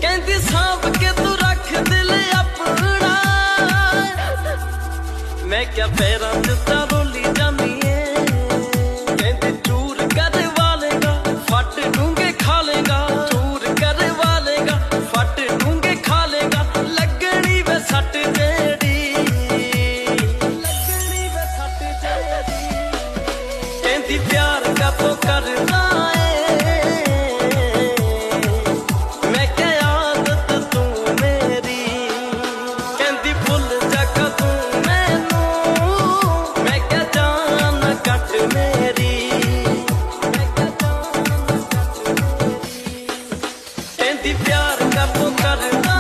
कहती सांभ के तू रख दिल अपना। मैं क्या पैरां च तां रोली जानी है। कहती चूर कर वालेगा फट डूंगे खा लेगा। चूर कर वालेगा फट डूंगे खा लेगा। लगनी वे सट जेड़ी, लगनी वे सट जेड़ी। कहती प्यार का तो करना प्यार का तो करना।